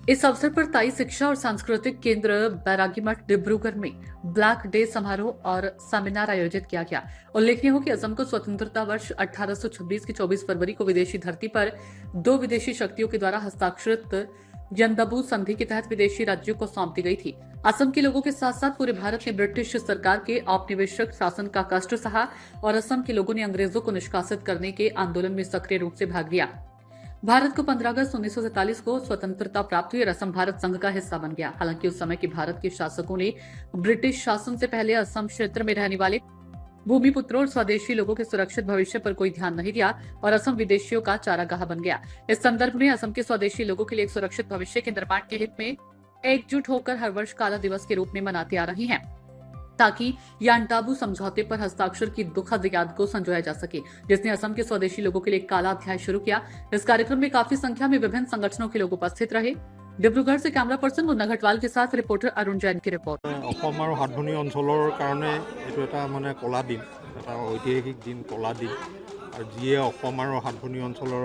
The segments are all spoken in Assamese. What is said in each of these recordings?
इस अवसर पर ताई शिक्षा और सांस्कृतिक केंद्र बैरागीमठ डिब्रूगढ़ में ब्लैक डे समारोह और सेमिनार आयोजित किया गया। उल्लेखनीय हो कि असम को स्वतंत्रता वर्ष 1826 की 24 फरवरी को विदेशी धरती पर दो विदेशी शक्तियों के द्वारा हस्ताक्षरित यंदबू संधि के तहत विदेशी राज्यों को सौंप दी गई थी। असम के लोगों के साथ साथ पूरे भारत ने ब्रिटिश सरकार के औपनिवेशिक शासन का कष्ट सहा और असम के लोगों ने अंग्रेजों को निष्कासित करने के आंदोलन में सक्रिय रूप से भाग लिया। भारत को 15 अगस्त 1947 को स्वतंत्रता प्राप्त हुई और असम भारत संघ का हिस्सा बन गया। हालांकि उस समय के भारत के शासकों ने ब्रिटिश शासन से पहले असम क्षेत्र में रहने वाले भूमिपुत्रों और स्वदेशी लोगों के सुरक्षित भविष्य पर कोई ध्यान नहीं दिया और असम विदेशियों का चारागाह बन गया। इस संदर्भ में असम के स्वदेशी लोगों के लिए एक सुरक्षित भविष्य के निर्माण के हित में एकजुट होकर हर वर्ष काला दिवस के रूप में मनाते आ रही हैं, ताकि यांटाबू समझौते पर हस्ताक्षर की दुखद याद को संजोया जा सके, जिसने असम के स्वदेशी लोगों के लिए एक काला अध्याय शुरू किया। इस कार्यक्रम में काफी संख्या में विभिन्न संगठनों के लोग उपस्थित रहे। डिब्रूगढ़ से कैमरा पर्सन मुन्ना घटवाल के साथ रिपोर्टर अरुण जैन की रिपोर्ट। অসম আৰু সাতভনী অঞ্চলৰ কাৰণে এইটো এটা মানে কলা দিন, এটা ঐতিহাসিক দিন, কলা দিন। আৰু যিয়ে অসম আৰু সাতভনী অঞ্চলৰ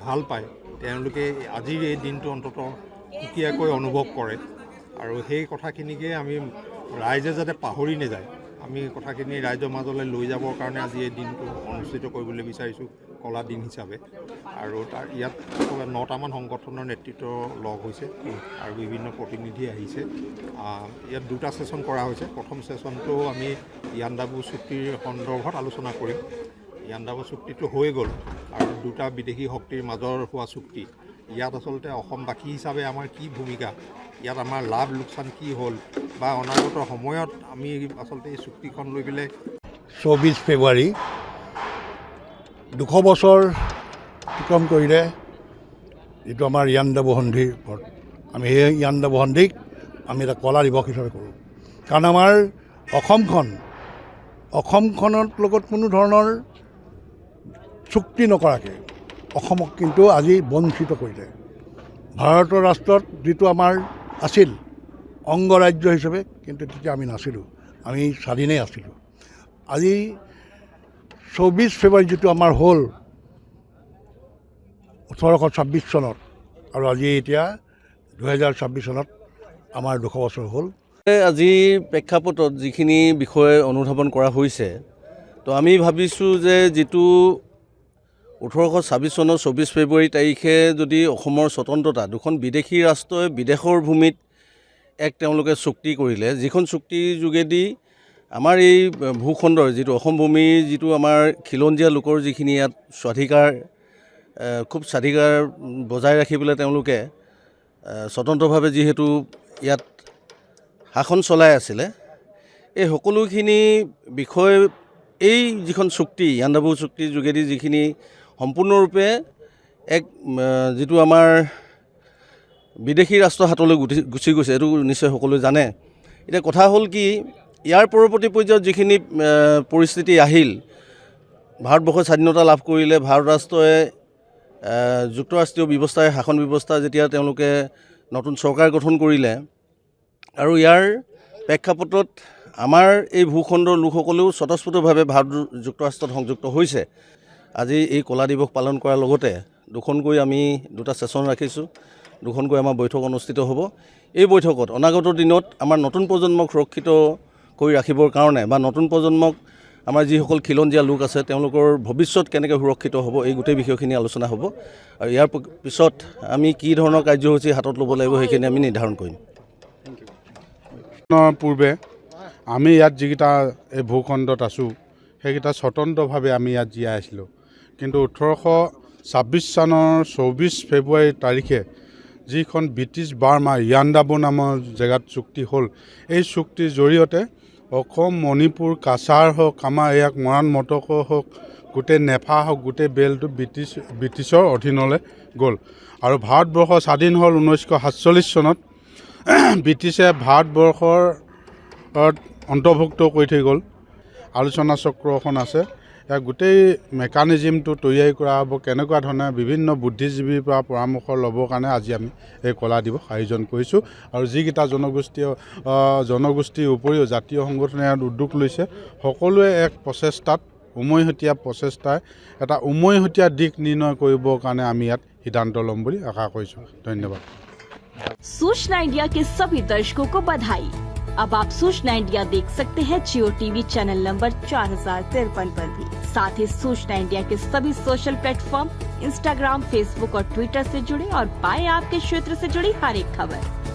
ভাল পায় তেওঁলোকে আজিৰ এই দিনটো অন্তত সুকীয়াকৈ অনুভৱ কৰে। আৰু সেই কথাখিনিকে আমি ৰাইজে যাতে পাহৰি নাযায়, আমি কথাখিনি ৰাইজৰ মাজলৈ লৈ যাবৰ কাৰণে আজি এই দিনটো অনুষ্ঠিত কৰিবলৈ বিচাৰিছোঁ কলা দিন হিচাপে। আৰু তাৰ ইয়াত 9টামান সংগঠনৰ নেতৃত্ব লগ হৈছে আৰু বিভিন্ন প্ৰতিনিধি আহিছে। ইয়াত দুটা ছেশ্যন কৰা হৈছে। প্ৰথম ছেশ্যনটো আমি ইয়াণ্ডাবু চুক্তিৰ সন্দৰ্ভত আলোচনা কৰিম। ইয়াণ্ডাবু চুক্তিটো হৈ গ'ল আৰু দুটা বিদেশী শক্তিৰ মাজৰ হোৱা চুক্তি, ইয়াত আচলতে অসমবাসী হিচাপে আমাৰ কি ভূমিকা, ইয়াত আমাৰ লাভ লোকচান কি হ'ল বা অনাগত সময়ত আমি আচলতে এই চুক্তিখন লৈ পেলাই 24 ফেব্ৰুৱাৰী 200 বছৰ অতিক্ৰম কৰিলে যিটো আমাৰ ইয়াণ্ডাবু সন্ধিৰ ওপৰত, আমি সেই ইয়াণ্ডাবু সন্ধিক আমি এটা কলা দিৱস হিচাপে কৰোঁ। কাৰণ আমাৰ অসমখনৰ লগত কোনো ধৰণৰ চুক্তি নকৰাকৈ অসমক কিন্তু আজি বঞ্চিত কৰিলে। ভাৰতৰ ৰাষ্ট্ৰত যিটো আমাৰ আছিল অংগৰাজ্য হিচাপে, কিন্তু তেতিয়া আমি নাছিলোঁ, আমি স্বাধীনেই আছিলোঁ। আজি 24 ফেব্ৰুৱাৰী যিটো আমাৰ হ'ল 1826 চনত, আৰু আজি এতিয়া 2026 চনত আমাৰ 200 বছৰ হ'ল। আজি প্ৰেক্ষাপটত যিখিনি বিষয় অনুধাৱন কৰা হৈছে, তো আমি ভাবিছোঁ যে যিটো 1826 চনৰ 24 ফেব্ৰুৱাৰী তাৰিখে যদি অসমৰ স্বতন্ত্ৰতা, দুখন বিদেশী ৰাষ্ট্ৰই বিদেশৰ ভূমিত এক তেওঁলোকে চুক্তি কৰিলে, যিখন চুক্তিৰ যোগেদি আমাৰ এই ভূখণ্ডৰ যিটো অসম ভূমিৰ যিটো আমাৰ খিলঞ্জীয়া লোকৰ যিখিনি ইয়াত খুব স্বাধিকাৰ বজাই ৰাখিবলৈ তেওঁলোকে স্বতন্ত্ৰভাৱে যিহেতু ইয়াত শাসন চলাই আছিলে, এই সকলোখিনি বিষয় এই যিখন চুক্তি ইয়াণ্ডাবু চুক্তিৰ যোগেদি যিখিনি সম্পূৰ্ণৰূপে এক যিটো আমাৰ বিদেশী ৰাষ্ট্ৰৰ হাতলৈ গুচি গৈছে, এইটো নিশ্চয় সকলোৱে জানে। এতিয়া কথা হ'ল কি, ইয়াৰ পৰৱৰ্তী পৰ্যায়ত যিখিনি পৰিস্থিতি আহিল, ভাৰতবৰ্ষই স্বাধীনতা লাভ কৰিলে, ভাৰত ৰাষ্ট্ৰই যুক্তৰাষ্ট্ৰীয় ব্যৱস্থাৰে শাসন ব্যৱস্থা যেতিয়া তেওঁলোকে নতুন চৰকাৰ গঠন কৰিলে, আৰু ইয়াৰ প্ৰেক্ষাপটত আমাৰ এই ভূখণ্ডৰ লোকসকলেও স্বতঃস্ফূৰ্তভাৱে ভাৰত যুক্তৰাষ্ট্ৰত সংযুক্ত হৈছে। আজি এই কলা দিৱস পালন কৰাৰ লগতে দুখনকৈ আমি দুটা ছেশ্যন ৰাখিছোঁ, দুখনকৈ আমাৰ বৈঠক অনুষ্ঠিত হ'ব। এই বৈঠকত অনাগত দিনত আমাৰ নতুন প্ৰজন্মক সুৰক্ষিত কৰি ৰাখিবৰ কাৰণে বা নতুন প্ৰজন্মক আমাৰ যিসকল খিলঞ্জীয়া লোক আছে তেওঁলোকৰ ভৱিষ্যত কেনেকৈ সুৰক্ষিত হ'ব, এই গোটেই বিষয়খিনি আলোচনা হ'ব। আৰু ইয়াৰ পিছত আমি কি ধৰণৰ কাৰ্যসূচী হাতত ল'ব লাগিব সেইখিনি আমি নিৰ্ধাৰণ কৰিম। পূৰ্বে আমি ইয়াত যিকেইটা এই ভূখণ্ডত আছোঁ সেইকেইটা স্বতন্ত্ৰভাৱে আমি ইয়াত জীয়াই আছিলোঁ, কিন্তু 1826 চনৰ 24 ফেব্ৰুৱাৰী তাৰিখে যিখন ব্ৰিটিছ বাৰ্মা ইয়াণ্ডাবু নামৰ জেগাত চুক্তি হ'ল, এই চুক্তিৰ জৰিয়তে অসম, মণিপুৰ, কাছাৰ হওক, আমাৰ ইয়াক মৰাণ মটক হওক, গোটেই নেফা হওক, গোটেই বেলটো ব্ৰিটিছৰ অধীনলৈ গ'ল। আৰু ভাৰতবৰ্ষ স্বাধীন হ'ল 1947 চনত। ব্ৰিটিছে ভাৰতবৰ্ষৰ অন্তৰ্ভুক্ত কৰি থৈ গ'ল। আলোচনা চক্ৰ এখন আছে, ইয়াৰ গোটেই মেকানিজিমটো তৈয়াৰী কৰা হ'ব, কেনেকুৱা ধৰণে বিভিন্ন বুদ্ধিজীৱীৰ পৰা পৰামৰ্শ ল'বৰ কাৰণে আজি আমি এই কলা দিৱস আয়োজন কৰিছোঁ। আৰু যিকেইটা জনগোষ্ঠীৰ উপৰিও জাতীয় সংগঠনে ইয়াত উদ্যোগ লৈছে, সকলোৱে এক প্ৰচেষ্টাত প্ৰচেষ্টাই এটা উমৈহতীয়া দিশ নিৰ্ণয় কৰিবৰ কাৰণে আমি ইয়াত সিদ্ধান্ত ল'ম বুলি আশা কৰিছোঁ। ধন্যবাদ। सूचना इंडिया के सभी दर्शकों को बधाई। अब आप सूचना इंडिया देख सकते हैं जियो टीवी चैनल नंबर 4053 पर भी। साथ ही सूचना इंडिया के सभी सोशल प्लेटफॉर्म इंस्टाग्राम, फेसबुक और ट्विटर से जुड़े और पाएं आपके क्षेत्र से जुड़ी हर एक खबर।